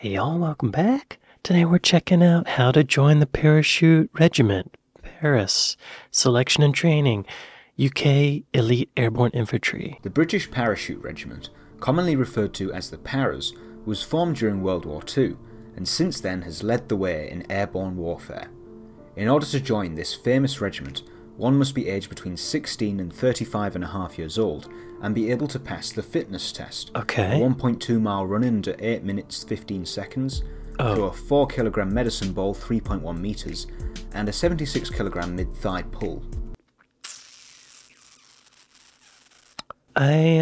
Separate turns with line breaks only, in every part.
Hey y'all, welcome back. Today we're checking out how to join the Parachute Regiment, Paris, Selection and Training, UK Elite Airborne Infantry.
The British Parachute Regiment, commonly referred to as the Paras, was formed during World War II and since then has led the way in airborne warfare. In order to join this famous regiment, one must be aged between 16 and 35.5 years old and be able to pass the fitness test.
Okay.
A 1.2 mile run in under 8 minutes 15 seconds, throw a 4 kilogram medicine ball 3.1 meters, and a 76 kilogram mid-thigh pull.
I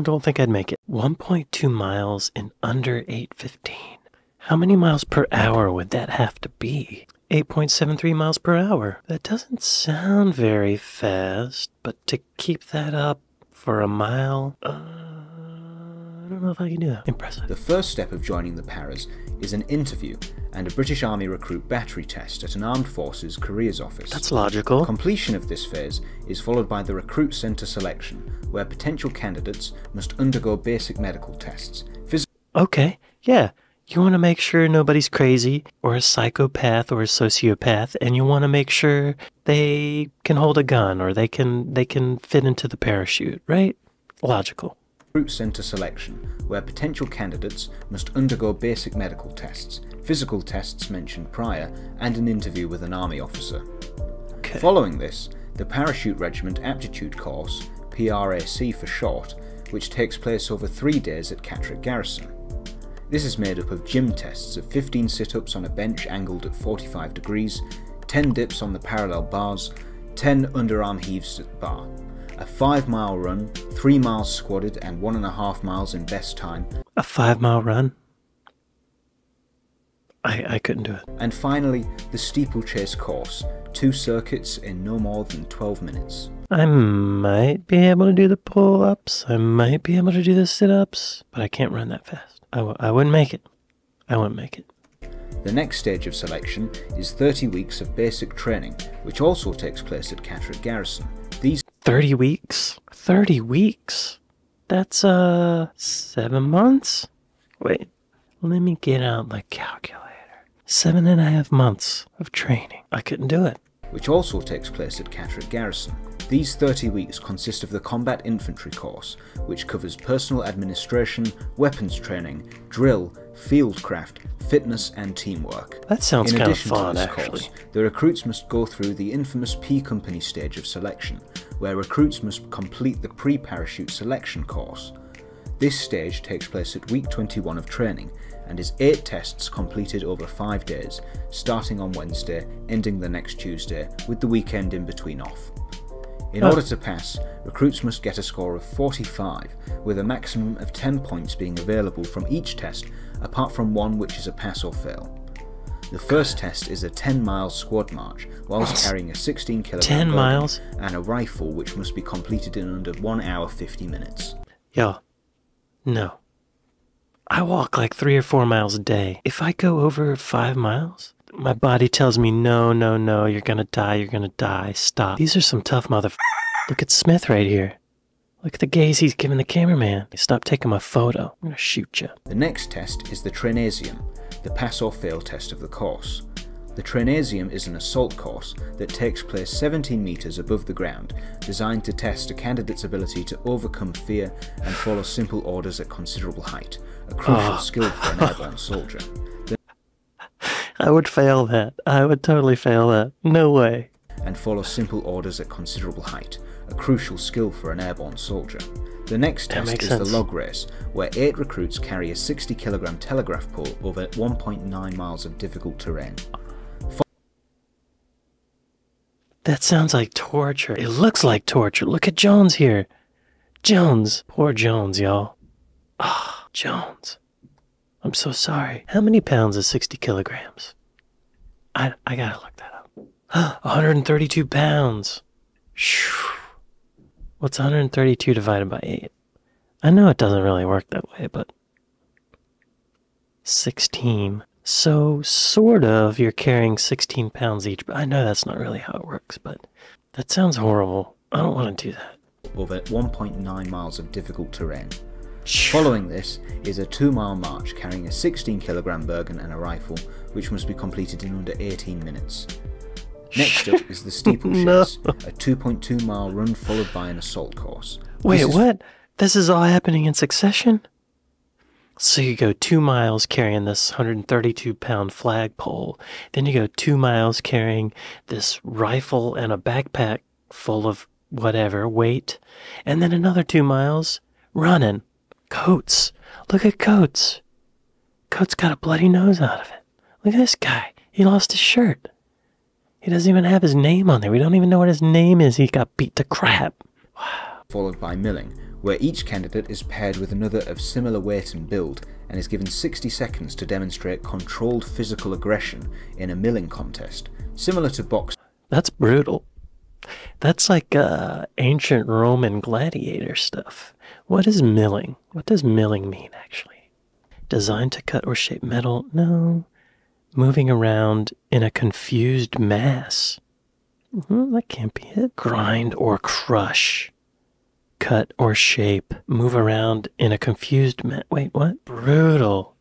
don't think I'd make it. 1.2 miles in under 8:15. How many miles per hour would that have to be? 8.73 miles per hour. That doesn't sound very fast, but to keep that up for a mile, I don't know if I can do that. Impressive.
The first step of joining the Paras is an interview and a British Army recruit battery test at an Armed Forces Careers Office.
That's logical.
Completion of this phase is followed by the Recruit Centre selection, where potential candidates must undergo basic medical tests.
Okay, yeah. You want to make sure nobody's crazy or a psychopath or a sociopath, and you want to make sure they can hold a gun or they can fit into the parachute, right? Logical.
Recruit Centre selection, where potential candidates must undergo basic medical tests, physical tests mentioned prior, and an interview with an army officer.
Okay.
Following this, the Parachute Regiment Aptitude Course, PRAC for short, which takes place over 3 days at Catterick Garrison. This is made up of gym tests of 15 sit-ups on a bench angled at 45 degrees, 10 dips on the parallel bars, 10 underarm heaves at the bar, a 5-mile run, 3 miles squatted and 1.5 miles in best time.
A 5-mile run? I couldn't do it.
And finally, the steeplechase course, 2 circuits in no more than 12 minutes.
I might be able to do the pull-ups, I might be able to do the sit-ups, but I can't run that fast. I wouldn't make it. I wouldn't make it.
The next stage of selection is 30 weeks of basic training, which also takes place at Catterick Garrison. These
30 weeks? 30 weeks? That's 7 months? Wait, let me get out my calculator. 7.5 months of training. I couldn't do it.
Which also takes place at Catterick Garrison. These 30 weeks consist of the Combat Infantry course, which covers personal administration, weapons training, drill, fieldcraft, fitness and teamwork.
That sounds kind of fun,
In addition to this
actually.
course, the recruits must go through the infamous P Company stage of selection, where recruits must complete the pre-parachute selection course. This stage takes place at week 21 of training and is 8 tests completed over 5 days, starting on Wednesday, ending the next Tuesday, with the weekend in between off. In order to pass, recruits must get a score of 45, with a maximum of 10 points being available from each test, apart from one which is a pass or fail. The first test is a 10-mile squad march, whilst carrying a 16 kilogram
10
burden
miles?
and a rifle which must be completed in under 1 hour 50 minutes.
Yo, no. I walk like 3 or 4 miles a day. If I go over 5 miles, my body tells me, no, you're gonna die, stop. These are some tough motherfuckers. Look at Smith right here. Look at the gaze he's giving the cameraman. Stop taking my photo. I'm gonna shoot you.
The next test is the Trainasium, the pass or fail test of the course. The Trainasium is an assault course that takes place 17 metres above the ground, designed to test a candidate's ability to overcome fear and follow simple orders at considerable height, a crucial skill for an airborne soldier.
I would fail that. I would totally fail that. No way.
And follow simple orders at considerable height, a crucial skill for an airborne soldier. The next test is the log race, where 8 recruits carry a 60 kilogram telegraph pole over 1.9 miles of difficult terrain.
That sounds like torture. It looks like torture. Look at Jones here. Jones. Poor Jones, y'all. Ah, Jones. I'm so sorry. How many pounds is 60 kilograms? I gotta look that up. 132 pounds. Shoo. What's 132 divided by 8? I know it doesn't really work that way, but 16. So, sort of, you're carrying 16 pounds each, but I know that's not really how it works, but that sounds horrible. I don't want to do that.
Over 1.9 miles of difficult terrain. Following this is a 2-mile march carrying a 16kg Bergen and a rifle, which must be completed in under 18 minutes. Next up is the steeplechase, a 2.2-mile run followed by an assault course.
Wait, what? This is all happening in succession? So you go 2 miles carrying this 132-pound flagpole, then you go 2 miles carrying this rifle and a backpack full of whatever weight, and then another 2 miles running. Coates. Look at Coates. Coates got a bloody nose out of it. Look at this guy. He lost his shirt. He doesn't even have his name on there. We don't even know what his name is. He got beat to crap. Wow.
Followed by milling, where each candidate is paired with another of similar weight and build and is given 60 seconds to demonstrate controlled physical aggression in a milling contest, similar to boxing.
That's brutal. That's like ancient Roman gladiator stuff. What is milling? What does milling mean, actually? Designed to cut or shape metal? No. Moving around in a confused mass. That can't be it. Grind or crush. Cut or shape. Move around in a confused mass. Wait, what? Brutal.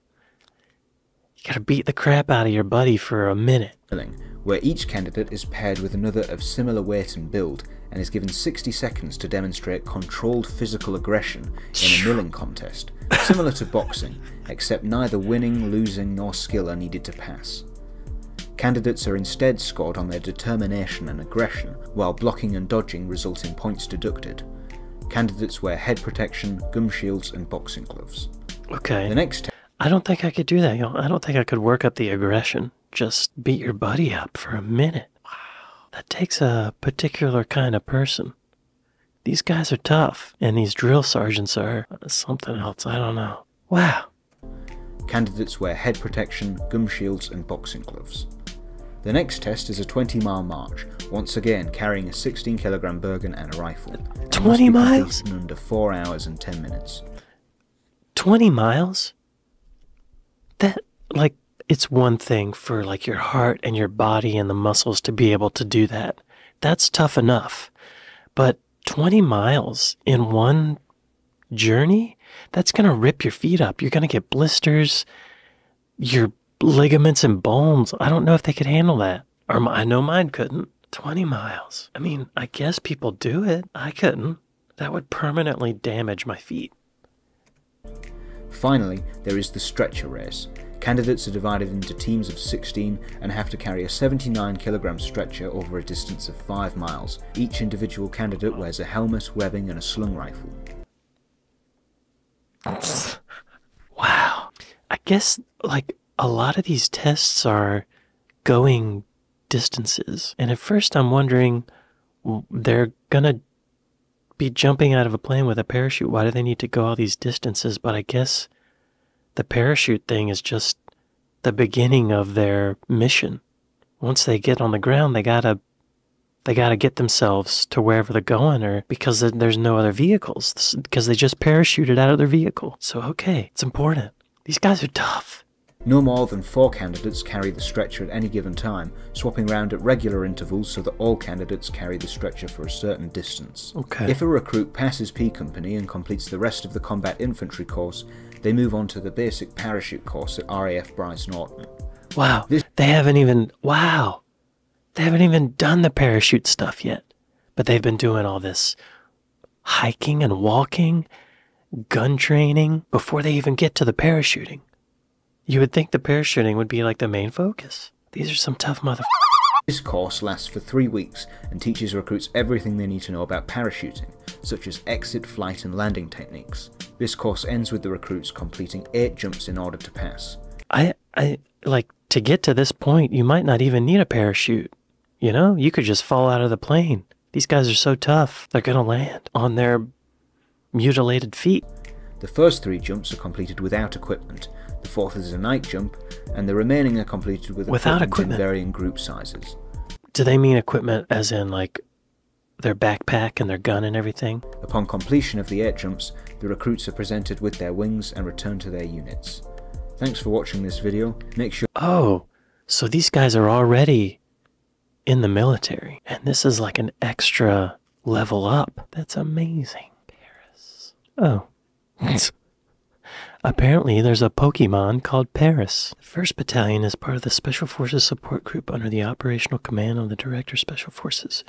You gotta beat the crap out of your buddy for a minute.
Milling, where each candidate is paired with another of similar weight and build and is given 60 seconds to demonstrate controlled physical aggression in a milling contest, similar to boxing, except neither winning, losing, nor skill are needed to pass. Candidates are instead scored on their determination and aggression, while blocking and dodging result in points deducted. Candidates wear head protection, gum shields, and boxing gloves.
Okay.
The next
I don't think I could do that, I don't think I could work up the aggression. Just beat your buddy up for a minute. Wow. That takes a particular kind of person. These guys are tough, and these drill sergeants are something else. I don't know. Wow.
Candidates wear head protection, gum shields, and boxing gloves. The next test is a 20-mile march, once again carrying a 16kg Bergen and a rifle.
20 miles?
In under 4 hours and 10 minutes.
20 miles? That, like, it's one thing for, like, your heart and your body and the muscles to be able to do that. That's tough enough. But 20 miles in one journey? That's going to rip your feet up. You're going to get blisters, your ligaments and bones. I don't know if they could handle that. Or I know mine couldn't. 20 miles. I mean, I guess people do it. I couldn't. That would permanently damage my feet.
Finally, there is the stretcher race. Candidates are divided into teams of 16 and have to carry a 79kg stretcher over a distance of 5 miles. Each individual candidate wears a helmet, webbing, and a slung rifle.
Wow. I guess, like, a lot of these tests are going distances. And at first I'm wondering, they're gonna be jumping out of a plane with a parachute. Why do they need to go all these distances? But I guess the parachute thing is just the beginning of their mission. Once they get on the ground, they gotta get themselves to wherever they're going, or because there's no other vehicles, because they just parachuted out of their vehicle. So okay, it's important. These guys are tough.
No more than 4 candidates carry the stretcher at any given time, swapping around at regular intervals so that all candidates carry the stretcher for a certain distance.
Okay.
If a recruit passes P Company and completes the rest of the combat infantry course, they move on to the basic parachute course at RAF Bryce Norton.
Wow. They haven't even done the parachute stuff yet, but they've been doing all this hiking and walking, gun training before they even get to the parachuting. You would think the parachuting would be like the main focus. These are some tough motherfuckers.
This course lasts for 3 weeks and teaches recruits everything they need to know about parachuting, such as exit, flight, and landing techniques. This course ends with the recruits completing 8 jumps in order to pass.
I like, to get to this point, you might not even need a parachute. You know, you could just fall out of the plane. These guys are so tough, they're gonna land on their mutilated feet.
The first 3 jumps are completed without equipment, the 4th is a night jump, and the remaining are completed with equipment in varying group sizes.
Do they mean equipment as in, like, their backpack and their gun and everything?
Upon completion of the 8 jumps, the recruits are presented with their wings and returned to their units. Thanks for watching this video. Make sure...
Oh, so these guys are already in the military, and this is like an extra level up. That's amazing. Paris. Oh. Apparently, there's a Pokemon called Paris. The 1st Battalion is part of the Special Forces Support Group under the operational command of the Director Special Forces.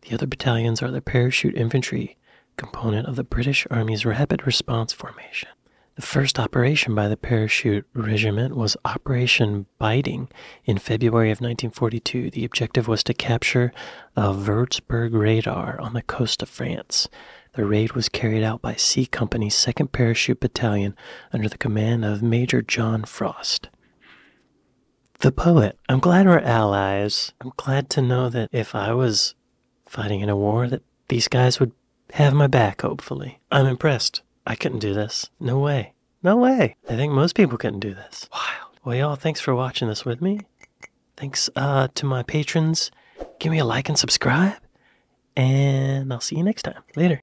The other battalions are the Parachute Infantry component of the British Army's Rapid Response Formation. The first operation by the Parachute Regiment was Operation Biting in February of 1942. The objective was to capture a Würzburg radar on the coast of France. The raid was carried out by C Company's 2nd Parachute Battalion under the command of Major John Frost. The poet. I'm glad we're allies. I'm glad to know that if I was fighting in a war that these guys would have my back, hopefully. I'm impressed. I couldn't do this. No way. No way. I think most people couldn't do this. Wild. Well, y'all, thanks for watching this with me. Thanks to my patrons. Give me a like and subscribe. And I'll see you next time. Later.